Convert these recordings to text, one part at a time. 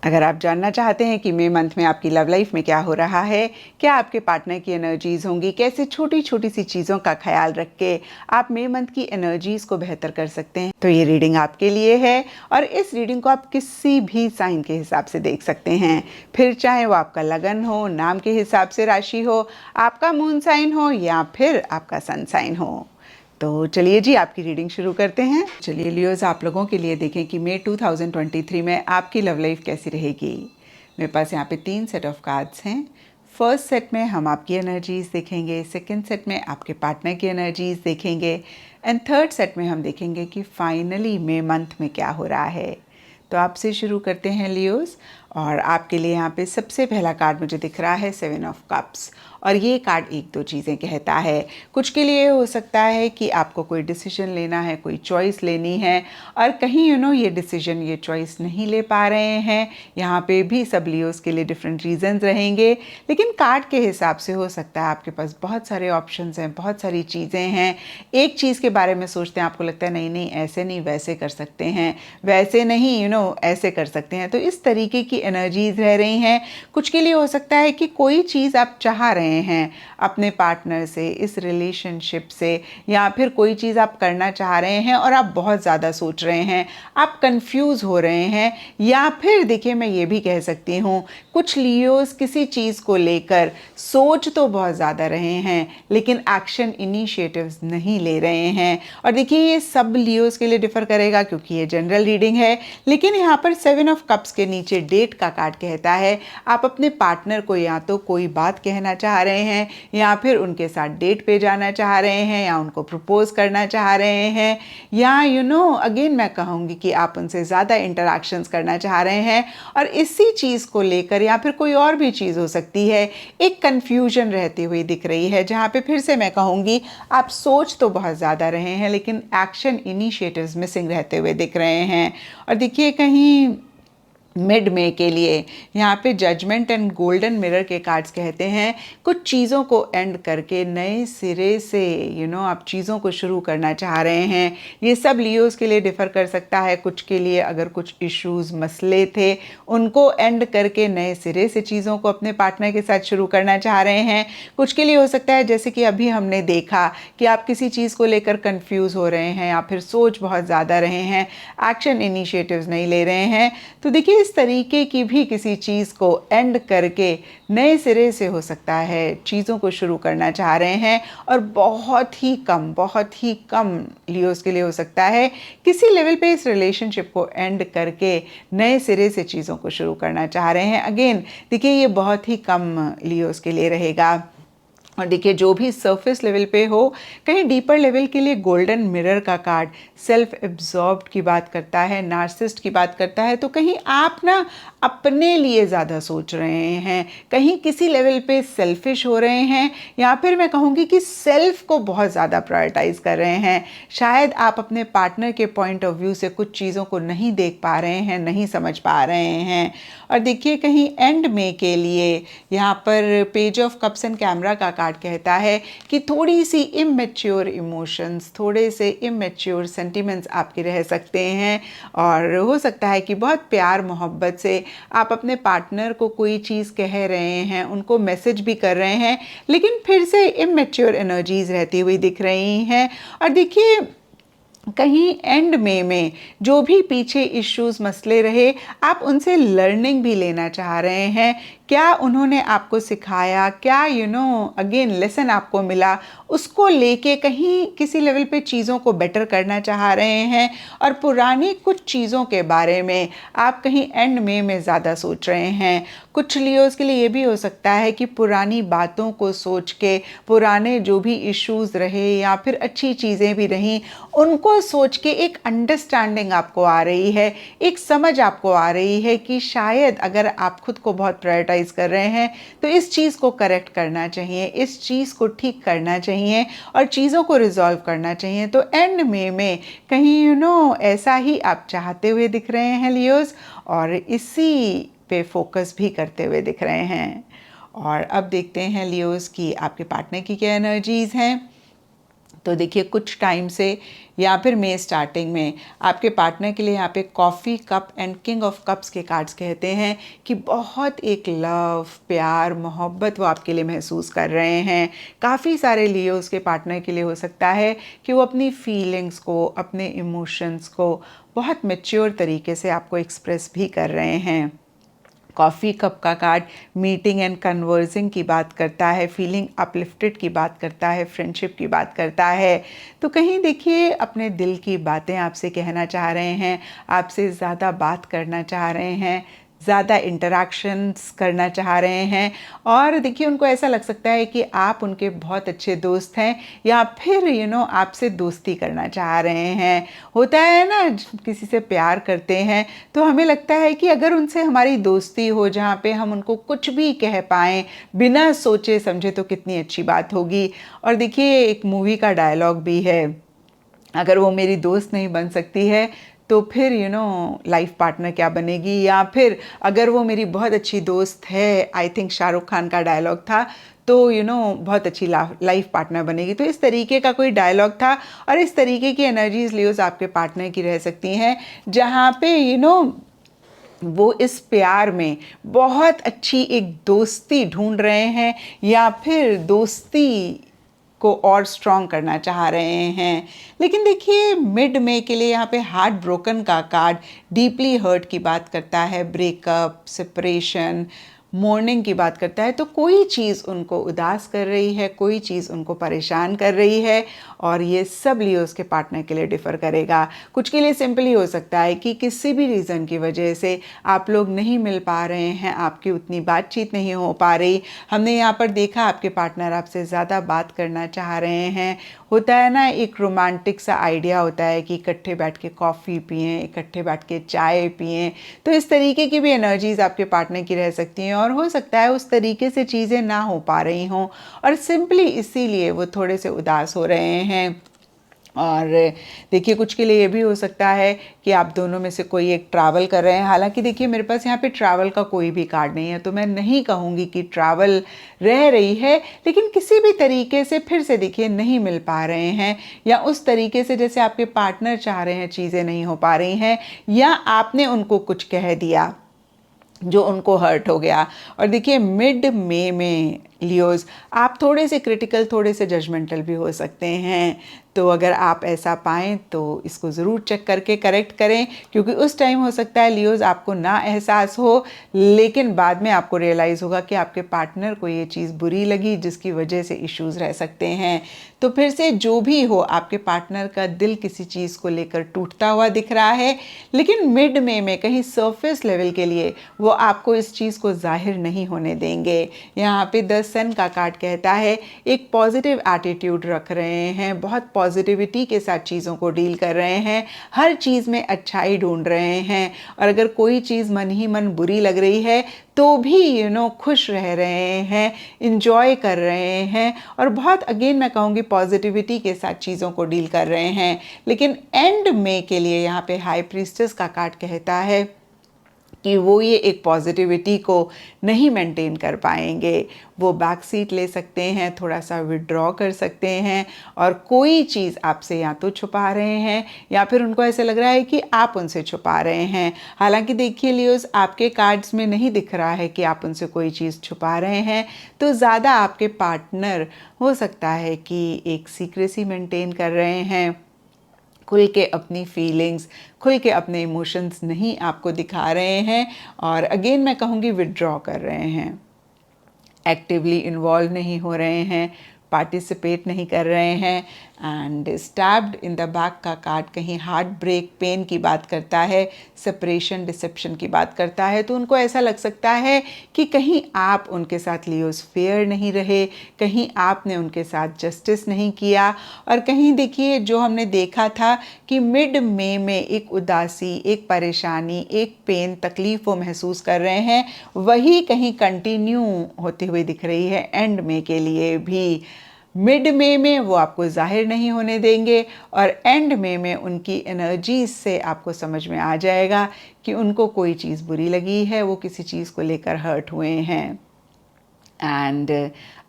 अगर आप जानना चाहते हैं कि मई मंथ में आपकी लव लाइफ में क्या हो रहा है, क्या आपके पार्टनर की एनर्जीज होंगी, कैसे छोटी छोटी सी चीज़ों का ख्याल रख के आप मई मंथ की एनर्जीज को बेहतर कर सकते हैं, तो ये रीडिंग आपके लिए है। और इस रीडिंग को आप किसी भी साइन के हिसाब से देख सकते हैं, फिर चाहे वो आपका लगन हो, नाम के हिसाब से राशि हो, आपका मून साइन हो या फिर आपका सन साइन हो। तो चलिए जी, आपकी रीडिंग शुरू करते हैं। चलिए लियोज, आप लोगों के लिए देखें कि मई 2023 में आपकी लव लाइफ कैसी रहेगी। मेरे पास यहाँ पे 3 सेट ऑफ कार्ड्स हैं। फर्स्ट सेट में हम आपकी एनर्जीज देखेंगे, सेकंड सेट में आपके पार्टनर की एनर्जीज देखेंगे एंड थर्ड सेट में हम देखेंगे कि फाइनली मई मंथ में क्या हो रहा है। तो आपसे शुरू करते हैं लियोज, और आपके लिए यहाँ पे सबसे पहला कार्ड मुझे दिख रहा है 7 ऑफ कप्स। और ये कार्ड एक दो चीज़ें कहता है। कुछ के लिए हो सकता है कि आपको कोई डिसीजन लेना है, कोई चॉइस लेनी है, और कहीं ये डिसीजन, ये चॉइस नहीं ले पा रहे हैं। यहाँ पे भी सब लियोस के लिए डिफरेंट रीजंस रहेंगे, लेकिन कार्ड के हिसाब से हो सकता है आपके पास बहुत सारे ऑप्शंस हैं, बहुत सारी चीज़ें हैं। एक चीज़ के बारे में सोचते हैं, आपको लगता है नहीं नहीं ऐसे नहीं वैसे कर सकते हैं, वैसे नहीं ऐसे कर सकते हैं। तो इस तरीके की एनर्जीज रह रही हैं। कुछ के लिए हो सकता है कि कोई चीज़ आप चाह रहे हैं अपने पार्टनर से, इस रिलेशनशिप से, या फिर कोई चीज़ आप करना चाह रहे हैं और आप बहुत ज़्यादा सोच रहे हैं, आप कंफ्यूज हो रहे हैं। या फिर देखिए, मैं ये भी कह सकती हूँ, कुछ लियोस किसी चीज़ को लेकर सोच तो बहुत ज़्यादा रहे हैं लेकिन एक्शन इनिशिएटिव्स नहीं ले रहे हैं। और देखिए, ये सब लियोस के लिए डिफर करेगा क्योंकि ये जनरल रीडिंग है। लेकिन यहाँ पर 7 ऑफ कप्स के नीचे डेट का कार्ड कहता है आप अपने पार्टनर को या तो कोई बात कहना चाह रहे हैं, या फिर उनके साथ डेट पे जाना चाह रहे हैं, या उनको प्रपोज करना चाह रहे हैं, या अगेन मैं कहूँगी कि आप उनसे ज़्यादा इंटरैक्शंस करना चाह रहे हैं। और इसी चीज़ को लेकर, या फिर कोई और भी चीज़ हो सकती है, एक कन्फ्यूजन रहती हुई दिख रही है, जहाँ पे फिर से मैं कहूँगी आप सोच तो बहुत ज़्यादा रहे हैं लेकिन एक्शन इनिशिएटिव्स मिसिंग रहते हुए दिख रहे हैं। और देखिए, कहीं मिड में के लिए यहाँ पे जजमेंट एंड गोल्डन मिरर के कार्ड्स कहते हैं कुछ चीज़ों को एंड करके नए सिरे से आप चीज़ों को शुरू करना चाह रहे हैं। ये सब लियोस के लिए डिफ़र कर सकता है। कुछ के लिए अगर कुछ इश्यूज, मसले थे, उनको एंड करके नए सिरे से चीज़ों को अपने पार्टनर के साथ शुरू करना चाह रहे हैं। कुछ के लिए हो सकता है जैसे कि अभी हमने देखा कि आप किसी चीज़ को लेकर कंफ्यूज हो रहे हैं या फिर सोच बहुत ज़्यादा रहे हैं, एक्शन इनिशिएटिव्स नहीं ले रहे हैं। तो देखिए, इस तरीके की भी किसी चीज़ को एंड करके नए सिरे से हो सकता है चीज़ों को शुरू करना चाह रहे हैं। और बहुत ही कम लियोस के लिए हो सकता है किसी लेवल पे इस रिलेशनशिप को एंड करके नए सिरे से चीज़ों को शुरू करना चाह रहे हैं। अगेन देखिए, ये बहुत ही कम लियोस के लिए रहेगा। और देखिए, जो भी सरफेस लेवल पे हो, कहीं डीपर लेवल के लिए गोल्डन मिरर का कार्ड सेल्फ एब्जॉर्ब्ड की बात करता है, नार्सिसिस्ट की बात करता है। तो कहीं आप अपने लिए ज़्यादा सोच रहे हैं, कहीं किसी लेवल पे सेल्फिश हो रहे हैं, या फिर मैं कहूँगी कि सेल्फ को बहुत ज़्यादा प्रायोरिटाइज कर रहे हैं। शायद आप अपने पार्टनर के पॉइंट ऑफ व्यू से कुछ चीज़ों को नहीं देख पा रहे हैं, नहीं समझ पा रहे हैं। और देखिए, कहीं एंड में के लिए यहाँ पर page of cups and camera का कार्ड कहता है कि थोड़ी सी इमेच्योर इमोशंस, थोड़े से इमेच्योर सेंटिमेंट्स आपके रह सकते हैं। और हो सकता है कि बहुत प्यार मोहब्बत से आप अपने पार्टनर को कोई चीज़ कह रहे हैं, उनको मैसेज भी कर रहे हैं, लेकिन फिर से इमेच्योर एनर्जीज रहती हुई दिख रही हैं। और देखिए, कहीं एंड में जो भी पीछे इश्यूज, मसले रहे, आप उनसे लर्निंग भी लेना चाह रहे हैं। क्या उन्होंने आपको सिखाया, क्या अगेन लेसन आपको मिला, उसको लेके कहीं किसी लेवल पे चीज़ों को बेटर करना चाह रहे हैं। और पुरानी कुछ चीज़ों के बारे में आप कहीं एंड में ज़्यादा सोच रहे हैं। कुछ लियोस के लिए ये भी हो सकता है कि पुरानी बातों को सोच के, पुराने जो भी इश्यूज रहे या फिर अच्छी चीज़ें भी रहीं, उनको सोच के एक अंडरस्टैंडिंग आपको आ रही है, एक समझ आपको आ रही है कि शायद अगर आप खुद को बहुत प्रायोरिटाइज कर रहे हैं तो इस चीज़ को करेक्ट करना चाहिए, इस चीज़ को ठीक करना चाहिए और चीज़ों को रिजॉल्व करना चाहिए। तो एंड में कहीं ऐसा ही आप चाहते हुए दिख रहे हैं लियोस, और इसी पे फोकस भी करते हुए दिख रहे हैं। और अब देखते हैं लियोस कि आपके पार्टनर की क्या एनर्जीज हैं। तो देखिए कुछ टाइम से या फिर मई स्टार्टिंग में आपके पार्टनर के लिए यहाँ पे coffee cup and king of cups के कार्ड्स कहते हैं कि बहुत एक लव, प्यार, मोहब्बत वो आपके लिए महसूस कर रहे हैं। काफ़ी सारे लियोज़ के पार्टनर के लिए हो सकता है कि वो अपनी फीलिंग्स को, अपने इमोशंस को बहुत मैच्योर तरीके से आपको एक्सप्रेस भी कर रहे हैं। कॉफ़ी कप का कार्ड मीटिंग एंड कन्वर्सिंग की बात करता है, फीलिंग अपलिफ्टेड की बात करता है, फ्रेंडशिप की बात करता है। तो कहीं देखिए अपने दिल की बातें आपसे कहना चाह रहे हैं, आपसे ज़्यादा बात करना चाह रहे हैं, ज़्यादा इंटरेक्शंस करना चाह रहे हैं। और देखिए उनको ऐसा लग सकता है कि आप उनके बहुत अच्छे दोस्त हैं या फिर आपसे दोस्ती करना चाह रहे हैं। होता है ना, किसी से प्यार करते हैं तो हमें लगता है कि अगर उनसे हमारी दोस्ती हो जहाँ पे हम उनको कुछ भी कह पाएँ बिना सोचे समझे तो कितनी अच्छी बात होगी। और देखिए एक मूवी का डायलॉग भी है, अगर वो मेरी दोस्त नहीं बन सकती है तो फिर लाइफ पार्टनर क्या बनेगी। या फिर अगर वो मेरी बहुत अच्छी दोस्त है, आई थिंक शाहरुख खान का डायलॉग था, तो बहुत अच्छी लाइफ पार्टनर बनेगी। तो इस तरीके का कोई डायलॉग था। और इस तरीके की एनर्जीज लियोस आपके पार्टनर की रह सकती हैं जहाँ पे वो इस प्यार में बहुत अच्छी एक दोस्ती ढूंढ रहे हैं या फिर दोस्ती को और स्ट्रॉन्ग करना चाह रहे हैं। लेकिन देखिए मिड में के लिए यहाँ पे हार्ट ब्रोकन का कार्ड डीपली हर्ट की बात करता है, ब्रेकअप, सेपरेशन, मोर्निंग की बात करता है। तो कोई चीज़ उनको उदास कर रही है, कोई चीज़ उनको परेशान कर रही है। और ये सब लियोस के पार्टनर के लिए डिफ़र करेगा। कुछ के लिए सिंपली हो सकता है कि किसी भी रीज़न की वजह से आप लोग नहीं मिल पा रहे हैं, आपकी उतनी बातचीत नहीं हो पा रही। हमने यहाँ पर देखा आपके पार्टनर आपसे ज़्यादा बात करना चाह रहे हैं। होता है ना, एक रोमांटिक सा आइडिया होता है कि इकट्ठे बैठ के कॉफ़ी पिएं, इकट्ठे बैठ के चाय पिएं। तो इस तरीके की भी एनर्जीज़ आपके पार्टनर की रह सकती हैं। और हो सकता है उस तरीके से चीज़ें ना हो पा रही हों और सिंपली इसीलिए वो थोड़े से उदास हो रहे हैं। और देखिए कुछ के लिए ये भी हो सकता है कि आप दोनों में से कोई एक ट्रैवल कर रहे हैं। हालांकि देखिए मेरे पास यहाँ पे ट्रैवल का कोई भी कार्ड नहीं है, तो मैं नहीं कहूँगी कि ट्रैवल रह रही है, लेकिन किसी भी तरीके से फिर से देखिए नहीं मिल पा रहे हैं या उस तरीके से जैसे आपके पार्टनर चाह रहे हैं चीज़ें नहीं हो पा रही हैं, या आपने उनको कुछ कह दिया जो उनको हर्ट हो गया। और देखिए मिड में लियोज आप थोड़े से क्रिटिकल, थोड़े से जजमेंटल भी हो सकते हैं। तो अगर आप ऐसा पाएँ तो इसको ज़रूर चेक करके करेक्ट करें, क्योंकि उस टाइम हो सकता है लियोज आपको ना एहसास हो, लेकिन बाद में आपको रियलाइज़ होगा कि आपके पार्टनर को ये चीज़ बुरी लगी जिसकी वजह से इश्यूज़ रह सकते हैं। तो फिर से जो भी हो, आपके पार्टनर का दिल किसी चीज़ को लेकर टूटता हुआ दिख रहा है, लेकिन मिड में कहीं सरफेस लेवल के लिए वो आपको इस चीज़ को जाहिर नहीं होने देंगे। यहाँ पे द सन का कार्ड कहता है एक पॉजिटिव एटीट्यूड रख रहे हैं, बहुत पॉजिटिविटी के साथ चीज़ों को डील कर रहे हैं, हर चीज़ में अच्छाई ढूंढ रहे हैं। और अगर कोई चीज़ मन ही मन बुरी लग रही है तो भी खुश रह रहे हैं, इंजॉय कर रहे हैं और बहुत अगेन मैं कहूँगी पॉजिटिविटी के साथ चीज़ों को डील कर रहे हैं। लेकिन एंड में के लिए यहाँ पे हाई प्रीस्टेस का कार्ड कहता है कि वो ये एक पॉजिटिविटी को नहीं मेंटेन कर पाएंगे। वो बैक सीट ले सकते हैं, थोड़ा सा विड्रॉ कर सकते हैं और कोई चीज़ आपसे या तो छुपा रहे हैं या फिर उनको ऐसे लग रहा है कि आप उनसे छुपा रहे हैं। हालांकि देखिए लियोस आपके कार्ड्स में नहीं दिख रहा है कि आप उनसे कोई चीज़ छुपा रहे हैं, तो ज़्यादा आपके पार्टनर हो सकता है कि एक सीक्रेसी मेंटेन कर रहे हैं, खुल के अपनी फीलिंग्स, खुल के अपने इमोशंस नहीं आपको दिखा रहे हैं और अगेन मैं कहूँगी विड्रॉ कर रहे हैं, एक्टिवली इन्वॉल्व नहीं हो रहे हैं, पार्टिसिपेट नहीं कर रहे हैं। And stabbed in the back का कार्ड कहीं हार्ट ब्रेक, पेन की बात करता है, सेपरेशन, डिसेप्शन की बात करता है। तो उनको ऐसा लग सकता है कि कहीं आप उनके साथ लियोस फेयर नहीं रहे, कहीं आपने उनके साथ जस्टिस नहीं किया और कहीं देखिए जो हमने देखा था कि मिड में एक उदासी, एक परेशानी, एक पेन, तकलीफ वो महसूस कर रहे हैं, वही कहीं कंटिन्यू होती हुई दिख रही है एंड में के लिए भी। मिड में वो आपको जाहिर नहीं होने देंगे और एंड में उनकी एनर्जीज से आपको समझ में आ जाएगा कि उनको कोई चीज़ बुरी लगी है, वो किसी चीज़ को लेकर हर्ट हुए हैं। एंड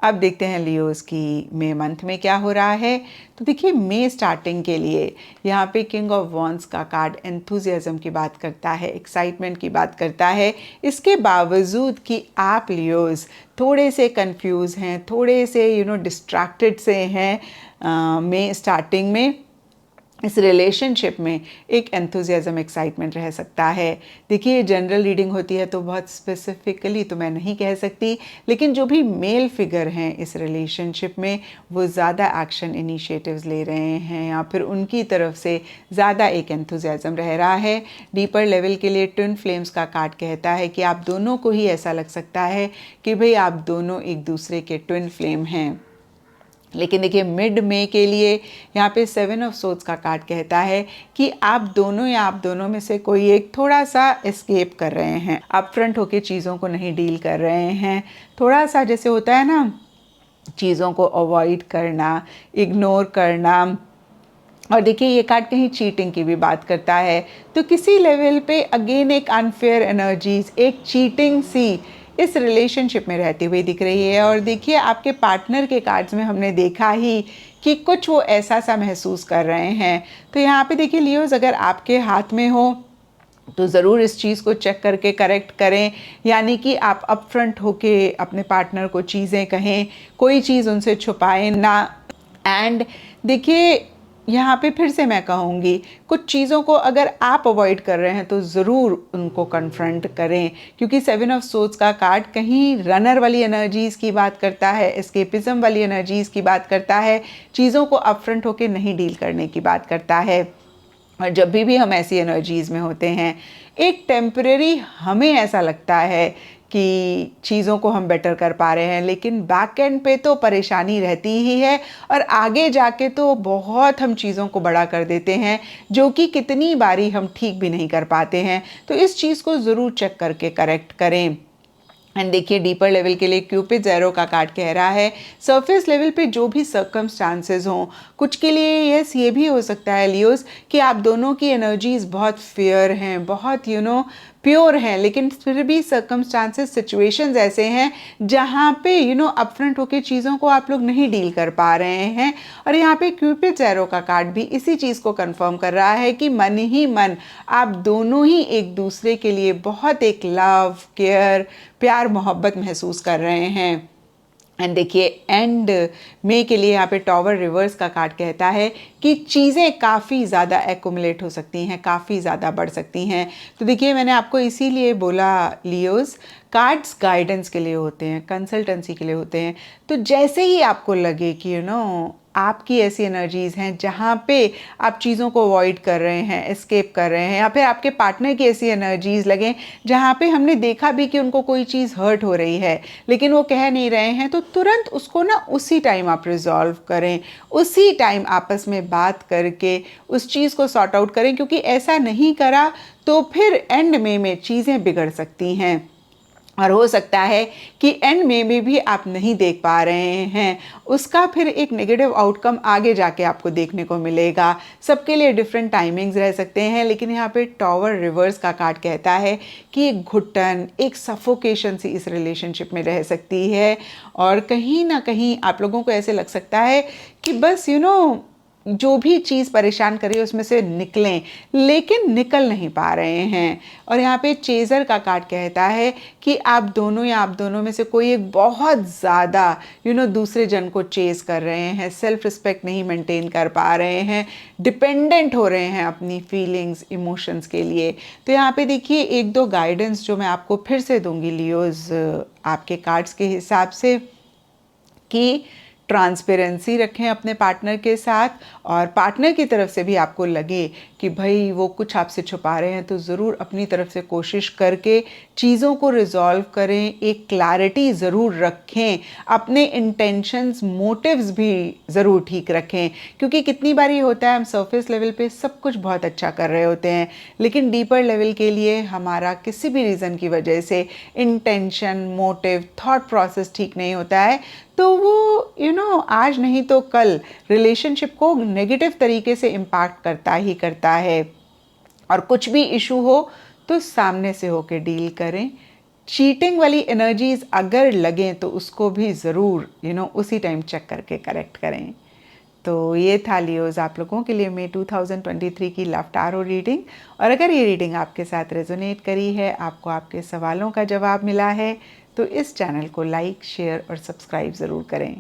अब देखते हैं लियोस की मई मंथ में क्या हो रहा है। तो देखिए मई स्टार्टिंग के लिए यहाँ पे किंग ऑफ वॉन्ड्स का कार्ड एंथुजियाज्म की बात करता है, एक्साइटमेंट की बात करता है। इसके बावजूद कि आप लियोस थोड़े से कंफ्यूज हैं, थोड़े से डिस्ट्रैक्टेड से हैं मई स्टार्टिंग में, इस रिलेशनशिप में एक एंथुजियाज्म एक्साइटमेंट रह सकता है। देखिए जनरल रीडिंग होती है तो बहुत स्पेसिफिकली तो मैं नहीं कह सकती, लेकिन जो भी मेल फिगर हैं इस रिलेशनशिप में वो ज़्यादा एक्शन इनिशिएटिव्स ले रहे हैं या फिर उनकी तरफ से ज़्यादा एक एंथुजियाज्म रह रहा है। डीपर लेवल के लिए ट्विन फ्लेम्स का कार्ड कहता है कि आप दोनों को ही ऐसा लग सकता है कि भाई आप दोनों एक दूसरे के ट्विन फ्लेम हैं। लेकिन देखिए मिड में के लिए यहाँ पे 7 ऑफ सोर्ड्स का कार्ड कहता है कि आप दोनों या आप दोनों में से कोई एक थोड़ा सा एस्केप कर रहे हैं, अपफ्रंट होके चीज़ों को नहीं डील कर रहे हैं, थोड़ा सा जैसे होता है ना चीज़ों को अवॉइड करना, इग्नोर करना। और देखिए ये कार्ड कहीं चीटिंग की भी बात करता है, तो किसी लेवल पे अगेन एक अनफेयर एनर्जीज, एक चीटिंग सी इस रिलेशनशिप में रहती हुई दिख रही है। और देखिए आपके पार्टनर के कार्ड्स में हमने देखा ही कि कुछ वो ऐसा सा महसूस कर रहे हैं। तो यहाँ पे देखिए लियोस अगर आपके हाथ में हो तो ज़रूर इस चीज़ को चेक करके करेक्ट करें, यानी कि आप अपफ्रंट होके अपने पार्टनर को चीज़ें कहें, कोई चीज़ उनसे छुपाएं ना। एंड देखिए यहाँ पे फिर से मैं कहूँगी कुछ चीज़ों को अगर आप अवॉइड कर रहे हैं तो ज़रूर उनको कन्फ्रंट करें, क्योंकि 7 ऑफ सोर्ड्स का कार्ड कहीं रनर वाली एनर्जीज़ की बात करता है, एस्केपिज्म वाली एनर्जीज़ की बात करता है, चीज़ों को अपफ्रंट होके नहीं डील करने की बात करता है। और जब भी हम ऐसी एनर्जीज़ में होते हैं एक टेम्परेरी हमें ऐसा लगता है कि चीज़ों को हम बेटर कर पा रहे हैं, लेकिन बैक एंड पे तो परेशानी रहती ही है और आगे जाके तो बहुत हम चीज़ों को बड़ा कर देते हैं जो कि कितनी बारी हम ठीक भी नहीं कर पाते हैं। तो इस चीज़ को ज़रूर चेक करके करेक्ट करें। एंड देखिए डीपर लेवल के लिए क्यूपिड एरो का कार्ड कह रहा है सरफेस लेवल पे जो भी सर्कमस्टांसेस हों, कुछ के लिए यस ये भी हो सकता है लियोस कि आप दोनों की एनर्जीज बहुत फेयर हैं, बहुत प्योर हैं, लेकिन फिर भी सर्कमस्टांसेस सिचुएशंस ऐसे हैं जहाँ पे अपफ्रंट होके चीज़ों को आप लोग नहीं डील कर पा रहे हैं। और यहाँ पे क्यूपिड एरो का कार्ड भी इसी चीज़ को कंफर्म कर रहा है कि मन ही मन आप दोनों ही एक दूसरे के लिए बहुत एक लव, केयर, प्यार, मोहब्बत महसूस कर रहे हैं। एंड देखिए एंड मई के लिए यहाँ पे टॉवर रिवर्स का कार्ड कहता है कि चीज़ें काफ़ी ज़्यादा एक्युमुलेट हो सकती हैं, काफ़ी ज़्यादा बढ़ सकती हैं। तो देखिए मैंने आपको इसीलिए बोला लियोस कार्ड्स गाइडेंस के लिए होते हैं, कंसल्टेंसी के लिए होते हैं। तो जैसे ही आपको लगे कि आपकी ऐसी एनर्जीज़ हैं जहाँ पे आप चीज़ों को अवॉइड कर रहे हैं, एस्केप कर रहे हैं, या फिर आपके पार्टनर की ऐसी एनर्जीज़ लगें जहाँ पे हमने देखा भी कि उनको कोई चीज़ हर्ट हो रही है लेकिन वो कह नहीं रहे हैं, तो तुरंत उसको उसी टाइम आप रिजॉल्व करें, उसी टाइम आपस में बात करके उस चीज़ को सॉर्ट आउट करें, क्योंकि ऐसा नहीं करा तो फिर एंड में चीज़ें बिगड़ सकती हैं। और हो सकता है कि एंड में भी आप नहीं देख पा रहे हैं, उसका फिर एक नेगेटिव आउटकम आगे जाके आपको देखने को मिलेगा। सबके लिए डिफरेंट टाइमिंग्स रह सकते हैं, लेकिन यहाँ पे टॉवर रिवर्स का कार्ड कहता है कि एक घुटन, एक सफोकेशन सी इस रिलेशनशिप में रह सकती है और कहीं ना कहीं आप लोगों को ऐसे लग सकता है कि बस जो भी चीज़ परेशान करे उसमें से निकलें, लेकिन निकल नहीं पा रहे हैं। और यहाँ पे चेज़र का कार्ड कहता है कि आप दोनों या आप दोनों में से कोई एक बहुत ज़्यादा दूसरे जन को चेज़ कर रहे हैं, सेल्फ रिस्पेक्ट नहीं मेंटेन कर पा रहे हैं, डिपेंडेंट हो रहे हैं अपनी फीलिंग्स, इमोशंस के लिए। तो यहाँ पे देखिए एक दो गाइडेंस जो मैं आपको फिर से दूंगी लियोज आपके कार्ड्स के हिसाब से, कि ट्रांसपेरेंसी रखें अपने पार्टनर के साथ, और पार्टनर की तरफ से भी आपको लगे कि भाई वो कुछ आपसे छुपा रहे हैं तो ज़रूर अपनी तरफ से कोशिश करके चीज़ों को रिजॉल्व करें, एक क्लैरिटी ज़रूर रखें, अपने इंटेंशंस, मोटिव्स भी ज़रूर ठीक रखें। क्योंकि कितनी बार ये होता है हम सरफेस लेवल पे सब कुछ बहुत अच्छा कर रहे होते हैं, लेकिन डीपर लेवल के लिए हमारा किसी भी रीज़न की वजह से इंटेंशन, मोटिव, थॉट प्रोसेस ठीक नहीं होता है, तो वो आज नहीं तो कल रिलेशनशिप को नेगेटिव तरीके से इम्पैक्ट करता ही करता है। और कुछ भी इशू हो तो सामने से होके डील करें, चीटिंग वाली एनर्जीज अगर लगें तो उसको भी ज़रूर उसी टाइम चेक करके करेक्ट करें। तो ये था लियोज़ आप लोगों के लिए मई 2023 की लव टारो रीडिंग। और अगर ये रीडिंग आपके साथ रेजोनेट करी है, आपको आपके सवालों का जवाब मिला है, तो इस चैनल को लाइक, शेयर और सब्सक्राइब ज़रूर करें।